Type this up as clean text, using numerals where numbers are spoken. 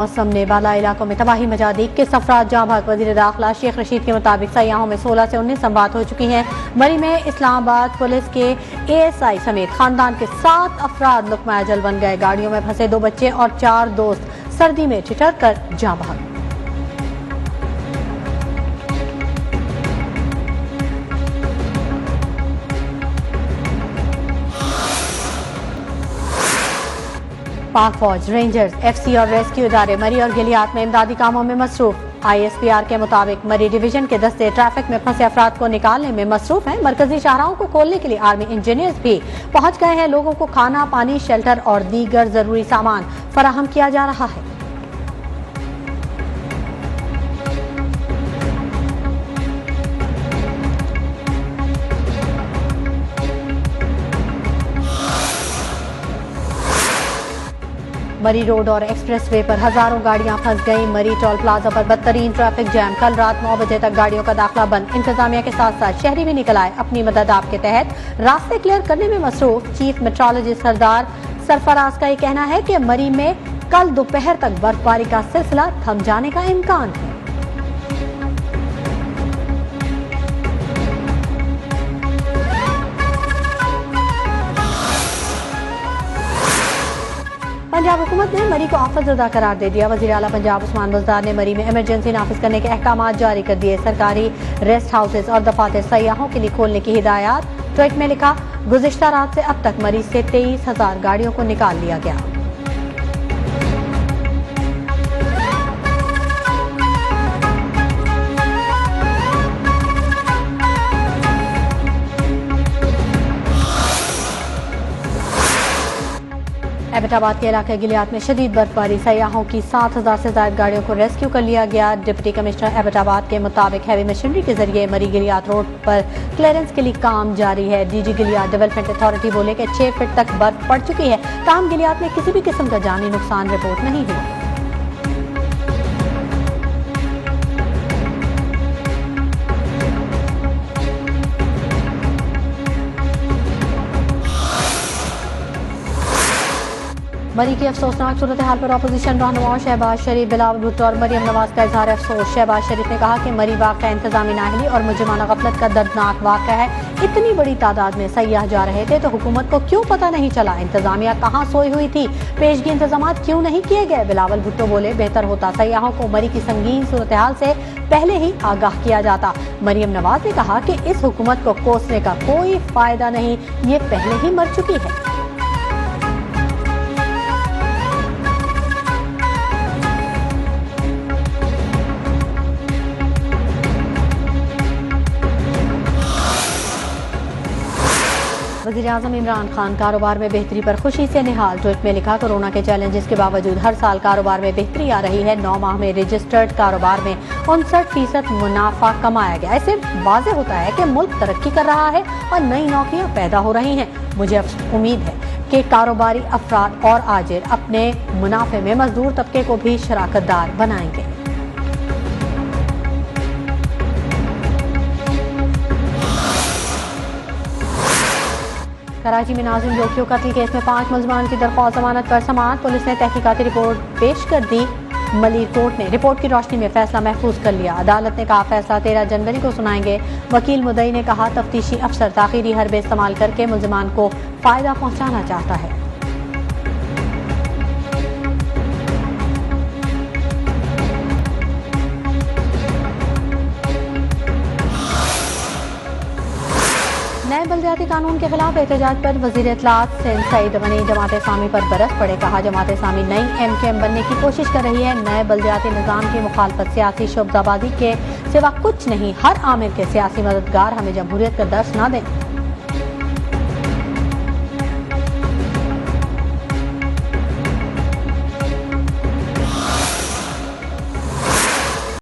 मौसम ने बाला इलाकों में तबाही मचा दी। 21 अफराद जहाँ भाग। वज़ीर दाखिला शेख रशीद के मुताबिक सयाहों में 16 से 19 अमवात हो चुकी हैं। मरी में इस्लामाबाद पुलिस के ASI समेत खानदान के 7 अफराद लुक़मा अजल बन गए। गाड़ियों में फंसे 2 बच्चे और 4 दोस्त सर्दी में ठिठर कर जहाँ भाग। पाक फौज, रेंजर्स, FC और रेस्क्यू इदारे मरी और गिलियात में इमदादी कामों में मसरूफ। ISPR के मुताबिक मरी डिवीजन के दस्ते ट्रैफिक में फंसे अफराद को निकालने में मसरूफ हैं। मरकजी शाहराहों को खोलने के लिए आर्मी इंजीनियर्स भी पहुंच गए हैं। लोगों को खाना, पानी, शेल्टर और दीगर जरूरी सामान फराहम किया जा रहा है। मरी रोड और एक्सप्रेसवे पर हजारों गाड़ियां फंस गईं। मरी टोल प्लाजा पर बदतरीन ट्रैफिक जैम। कल रात 9 बजे तक गाड़ियों का दाखिला बंद। इंतजामिया के साथ साथ शहरी भी निकल आए। अपनी मदद आपके तहत रास्ते क्लियर करने में मसरूफ। चीफ मेट्रोलॉजिस्ट सरदार सरफराज का ये कहना है कि मरी में कल दोपहर तक बर्फबारी का सिलसिला थम जाने का इम्कान है। पंजाब हुकूमत ने मरी को आफतज़दा करार दे दिया। वज़ीर आला पंजाब उस्मान बुज़दार ने मरी में इमरजेंसी नाफिज करने के अहकाम जारी कर दिए। सरकारी रेस्ट हाउसेज और दफातर सयाहों के लिए खोलने की हिदायत। ट्वीट में लिखा, गुज़िश्ता रात से अब तक मरी से 23,000 गाड़ियों को निकाल लिया गया। एबटाबाद के इलाके गिलियात में शदीद बर्फबारी। सयाहों की 7,000 से ज्यादा गाड़ियों को रेस्क्यू कर लिया गया। डिप्टी कमिश्नर एबटाबाद के मुताबिक हैवी मशीनरी के जरिए मरी गिलियात रोड पर क्लियरेंस के लिए काम जारी है। DG गिलियात डेवलपमेंट अथॉरिटी बोले कि 6 फीट तक बर्फ पड़ चुकी है। ताहम गिलियात में किसी भी किस्म का जानी नुकसान रिपोर्ट नहीं हुआ। मरी की अफसोसनाक सूरत हाल पर अपोजिशन रहनुमा शहबाज शरीफ, बिलावल भुट्टो और मरियम नवाज का इजहार अफसोस। शहबाज शरीफ ने कहा कि मरी वाक़या इंतजामी नाअहली और मुजरिमाना गफलत का दर्दनाक वाक़या है। इतनी बड़ी तादाद में सयाह जा रहे थे तो हुकूमत को क्यों पता नहीं चला? इंतजामिया कहाँ सोई हुई थी? पेशगी इंतजाम क्यों नहीं किए गए? बिलावल भुट्टो बोले, बेहतर होता सयाहों को मरी की संगीन सूरत हाल से पहले ही आगाह किया जाता। मरियम नवाज ने कहा कि इस हुकूमत को कोसने का कोई फायदा नहीं, ये पहले ही मर चुकी है। वज़ीर-ए-आज़म इमरान खान कारोबार में बेहतरी पर खुशी से निहाल। ट्वीट में लिखा, कोरोना के चैलेंजेस के बावजूद हर साल कारोबार में बेहतरी आ रही है। 9 माह में रजिस्टर्ड कारोबार में 59% मुनाफा कमाया गया। इससे वाज़ेह होता है कि मुल्क तरक्की कर रहा है और नई नौकरियां पैदा हो रही हैं। मुझे उम्मीद है कि कारोबारी अफराद और आजिर अपने मुनाफे में मजदूर तबके को भी शराकतदार बनाएंगे। कराची में नाज़िम जोखियों कत्ल केस में 5 मुलजमान की दरख्वास्त जमानत पर समाअत। पुलिस ने तहकीकाती रिपोर्ट पेश कर दी। मलिर कोर्ट ने रिपोर्ट की रोशनी में फैसला महफूज कर लिया। अदालत ने कहा, फैसला 13 जनवरी को सुनाएंगे। वकील मुद्दई ने कहा, तफ्तीशी अफसर ताखीरी हरबे इस्तेमाल करके मुलजमान को फायदा पहुंचाना चाहता है। नए बल्दियाती कानून के खिलाफ एहतजाज पर वजीर इत्तलात सईद गनी जमात इस्लामी पर बरस पड़े। कहा, जमात इस्लामी नई MKM बनने की कोशिश कर रही है। नए बल्दियाती निज़ाम की मुखालफत सियासी शोबदाबाजी के सिवा कुछ नहीं। हर आमिर के सियासी मददगार हमें जमहूरियत का दर्स न दें।